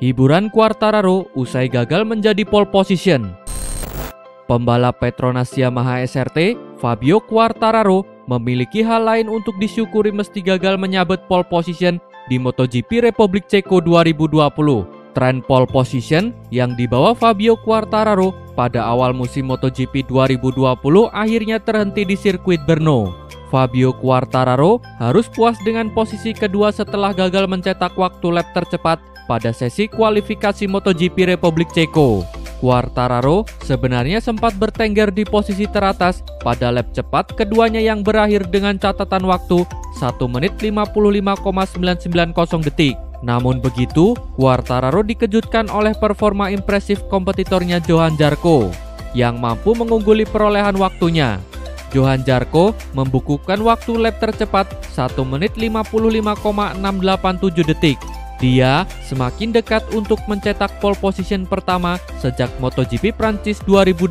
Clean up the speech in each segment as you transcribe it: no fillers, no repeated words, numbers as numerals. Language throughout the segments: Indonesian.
Hiburan Quartararo usai gagal menjadi pole position. Pembalap Petronas Yamaha SRT, Fabio Quartararo, memiliki hal lain untuk disyukuri meski gagal menyabet pole position di MotoGP Republik Ceko 2020. Tren pole position yang dibawa Fabio Quartararo pada awal musim MotoGP 2020 akhirnya terhenti di sirkuit Brno. Fabio Quartararo harus puas dengan posisi kedua setelah gagal mencetak waktu lap tercepat pada sesi kualifikasi MotoGP Republik Ceko. Quartararo sebenarnya sempat bertengger di posisi teratas pada lap cepat keduanya yang berakhir dengan catatan waktu 1 menit 55,990 detik. Namun begitu, Quartararo dikejutkan oleh performa impresif kompetitornya Johan Zarco yang mampu mengungguli perolehan waktunya. Johan Zarco membukukan waktu lap tercepat 1 menit 55,687 detik. Dia semakin dekat untuk mencetak pole position pertama sejak MotoGP Prancis 2018.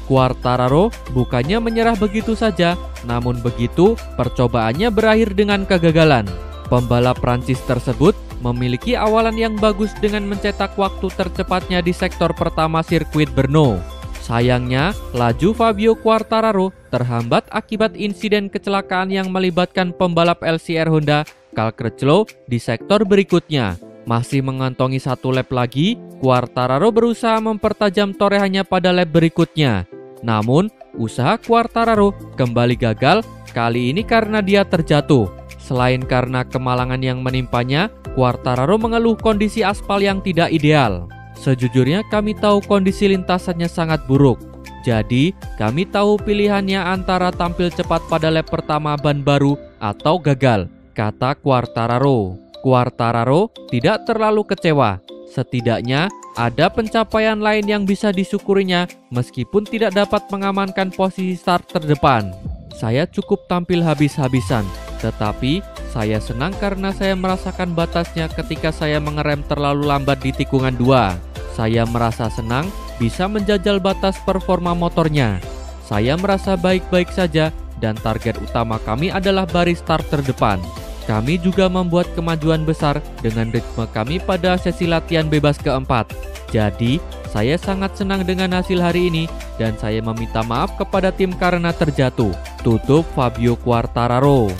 Quartararo bukannya menyerah begitu saja, namun begitu percobaannya berakhir dengan kegagalan. Pembalap Prancis tersebut memiliki awalan yang bagus dengan mencetak waktu tercepatnya di sektor pertama sirkuit Brno. Sayangnya, laju Fabio Quartararo terhambat akibat insiden kecelakaan yang melibatkan pembalap LCR Honda, Cal Crutchlow, di sektor berikutnya. Masih mengantongi satu lap lagi, Quartararo berusaha mempertajam torehannya pada lap berikutnya. Namun, usaha Quartararo kembali gagal, kali ini karena dia terjatuh. Selain karena kemalangan yang menimpanya, Quartararo mengeluh kondisi aspal yang tidak ideal. Sejujurnya kami tahu kondisi lintasannya sangat buruk. Jadi, kami tahu pilihannya antara tampil cepat pada lap pertama ban baru atau gagal, kata Quartararo. Quartararo tidak terlalu kecewa. Setidaknya, ada pencapaian lain yang bisa disyukurinya meskipun tidak dapat mengamankan posisi start terdepan. Saya cukup tampil habis-habisan, tetapi saya senang karena saya merasakan batasnya ketika saya mengerem terlalu lambat di tikungan 2. Saya merasa senang bisa menjajal batas performa motornya. Saya merasa baik-baik saja dan target utama kami adalah baris start terdepan. Kami juga membuat kemajuan besar dengan ritme kami pada sesi latihan bebas keempat. Jadi, saya sangat senang dengan hasil hari ini dan saya meminta maaf kepada tim karena terjatuh. Tutup Fabio Quartararo.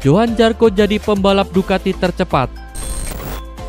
Johan Zarco jadi pembalap Ducati tercepat.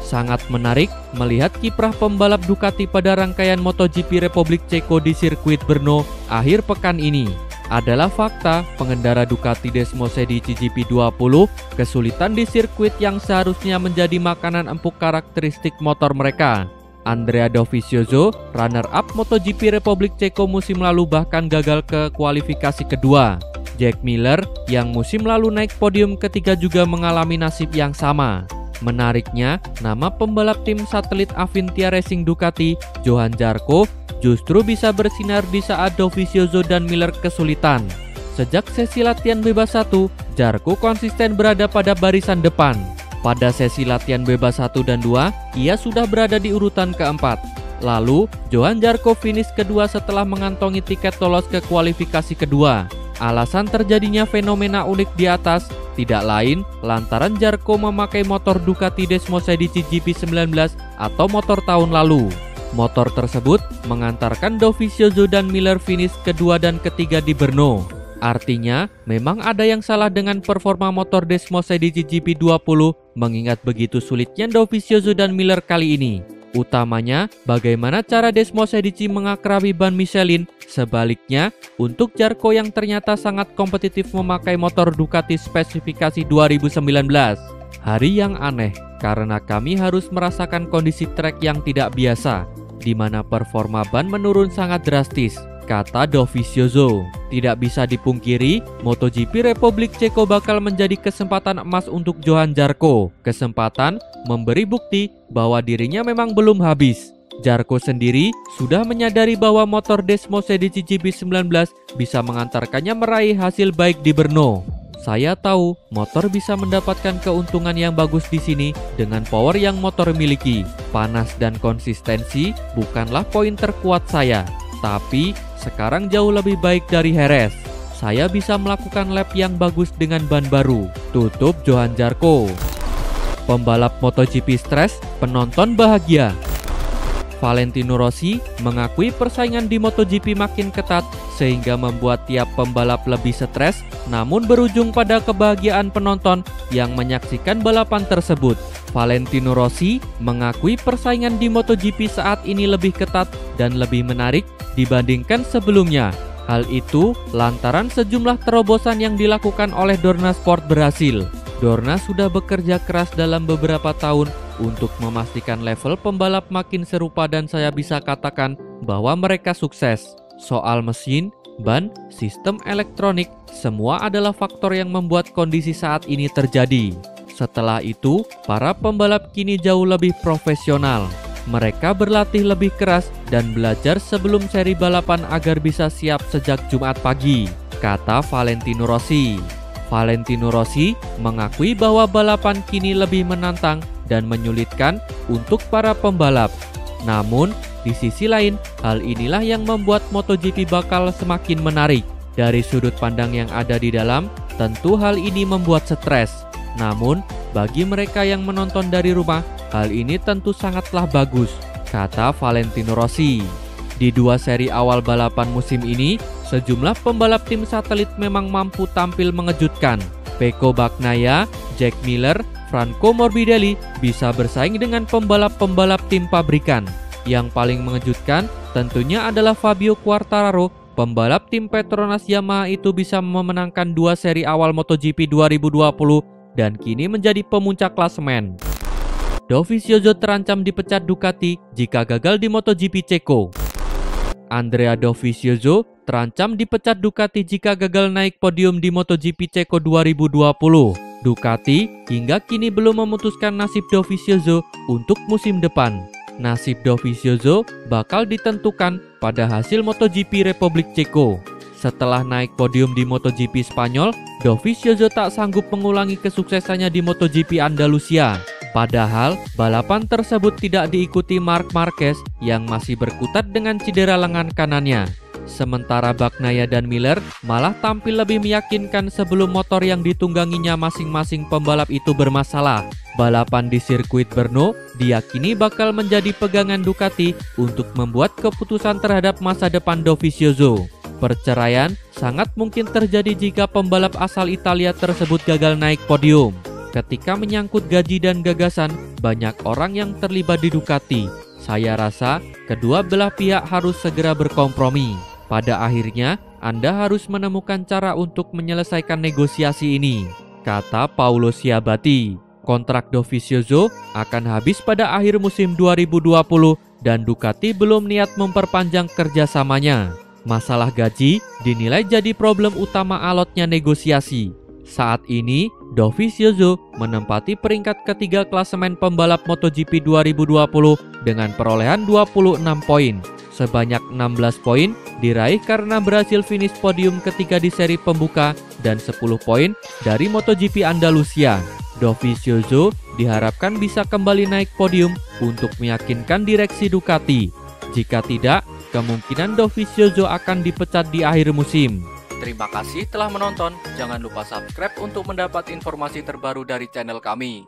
Sangat menarik melihat kiprah pembalap Ducati pada rangkaian MotoGP Republik Ceko di sirkuit Brno akhir pekan ini. Adalah fakta pengendara Ducati Desmosedi GP20 kesulitan di sirkuit yang seharusnya menjadi makanan empuk karakteristik motor mereka. Andrea Dovizioso, runner-up MotoGP Republik Ceko musim lalu bahkan gagal ke kualifikasi kedua. Jack Miller yang musim lalu naik podium ketiga juga mengalami nasib yang sama. Menariknya, nama pembalap tim satelit Avintia Racing Ducati, Johan Zarco, justru bisa bersinar di saat Dovizioso dan Miller kesulitan. Sejak sesi latihan bebas 1, Zarco konsisten berada pada barisan depan. Pada sesi latihan bebas 1 dan 2, ia sudah berada di urutan keempat. Lalu, Johan Zarco finish kedua setelah mengantongi tiket lolos ke kualifikasi kedua. Alasan terjadinya fenomena unik di atas tidak lain lantaran Zarco memakai motor Ducati Desmosedi GP19 atau motor tahun lalu. Motor tersebut mengantarkan Dovizioso dan Miller finish kedua dan ketiga di Brno. Artinya, memang ada yang salah dengan performa motor Desmosedi GP20 mengingat begitu sulitnya Dovizioso dan Miller kali ini. Utamanya, bagaimana cara Desmosedi mengakrabi ban Michelin. Sebaliknya, untuk Zarco yang ternyata sangat kompetitif memakai motor Ducati spesifikasi 2019. Hari yang aneh, karena kami harus merasakan kondisi trek yang tidak biasa, di mana performa ban menurun sangat drastis, kata Dovizioso. Tidak bisa dipungkiri, MotoGP Republik Ceko bakal menjadi kesempatan emas untuk Johan Zarco. Kesempatan memberi bukti bahwa dirinya memang belum habis. Zarco sendiri sudah menyadari bahwa motor Desmosedi GP19 bisa mengantarkannya meraih hasil baik di Brno. Saya tahu motor bisa mendapatkan keuntungan yang bagus di sini dengan power yang motor miliki. Panas dan konsistensi bukanlah poin terkuat saya, tapi sekarang jauh lebih baik dari Jerez. Saya bisa melakukan lap yang bagus dengan ban baru. Tutup Johan Zarco. Pembalap MotoGP stres penonton bahagia. Valentino Rossi mengakui persaingan di MotoGP makin ketat sehingga membuat tiap pembalap lebih stres, namun berujung pada kebahagiaan penonton yang menyaksikan balapan tersebut. Valentino Rossi mengakui persaingan di MotoGP saat ini lebih ketat dan lebih menarik dibandingkan sebelumnya. Hal itu lantaran sejumlah terobosan yang dilakukan oleh Dorna Sport berhasil. Dorna sudah bekerja keras dalam beberapa tahun untuk memastikan level pembalap makin serupa dan saya bisa katakan bahwa mereka sukses. Soal mesin, ban, sistem elektronik, semua adalah faktor yang membuat kondisi saat ini terjadi. Setelah itu, para pembalap kini jauh lebih profesional. Mereka berlatih lebih keras dan belajar sebelum seri balapan agar bisa siap sejak Jumat pagi, kata Valentino Rossi. Valentino Rossi mengakui bahwa balapan kini lebih menantang dan menyulitkan untuk para pembalap. Namun, di sisi lain, hal inilah yang membuat MotoGP bakal semakin menarik. Dari sudut pandang yang ada di dalam, tentu hal ini membuat stres. Namun, bagi mereka yang menonton dari rumah, hal ini tentu sangatlah bagus, kata Valentino Rossi. Di dua seri awal balapan musim ini, sejumlah pembalap tim satelit memang mampu tampil mengejutkan. Pecco Bagnaia, Jack Miller, Franco Morbidelli bisa bersaing dengan pembalap-pembalap tim pabrikan. Yang paling mengejutkan tentunya adalah Fabio Quartararo, pembalap tim Petronas Yamaha itu bisa memenangkan dua seri awal MotoGP 2020 dan kini menjadi pemuncak klasemen. Dovizioso terancam dipecat Ducati jika gagal di MotoGP Ceko. Andrea Dovizioso terancam dipecat Ducati jika gagal naik podium di MotoGP Ceko 2020. Ducati hingga kini belum memutuskan nasib Dovizioso untuk musim depan. Nasib Dovizioso bakal ditentukan pada hasil MotoGP Republik Ceko. Setelah naik podium di MotoGP Spanyol, Dovizioso tak sanggup mengulangi kesuksesannya di MotoGP Andalusia. Padahal, balapan tersebut tidak diikuti Marc Marquez yang masih berkutat dengan cedera lengan kanannya. Sementara Bagnaia dan Miller malah tampil lebih meyakinkan sebelum motor yang ditungganginya masing-masing pembalap itu bermasalah. Balapan di sirkuit Brno diyakini bakal menjadi pegangan Ducati untuk membuat keputusan terhadap masa depan Dovizioso. Perceraian sangat mungkin terjadi jika pembalap asal Italia tersebut gagal naik podium. Ketika menyangkut gaji dan gagasan, banyak orang yang terlibat di Ducati. Saya rasa kedua belah pihak harus segera berkompromi. Pada akhirnya, Anda harus menemukan cara untuk menyelesaikan negosiasi ini, kata Paolo Ciabatti. Kontrak Dovizioso akan habis pada akhir musim 2020 dan Ducati belum niat memperpanjang kerjasamanya. Masalah gaji dinilai jadi problem utama alotnya negosiasi. Saat ini, Dovizioso menempati peringkat ketiga klasemen pembalap MotoGP 2020 dengan perolehan 26 poin. Sebanyak 16 poin diraih karena berhasil finish podium ketiga di seri pembuka dan 10 poin dari MotoGP Andalusia. Dovizioso diharapkan bisa kembali naik podium untuk meyakinkan direksi Ducati. Jika tidak, kemungkinan Dovizioso akan dipecat di akhir musim. Terima kasih telah menonton. Jangan lupa subscribe untuk mendapat informasi terbaru dari channel kami.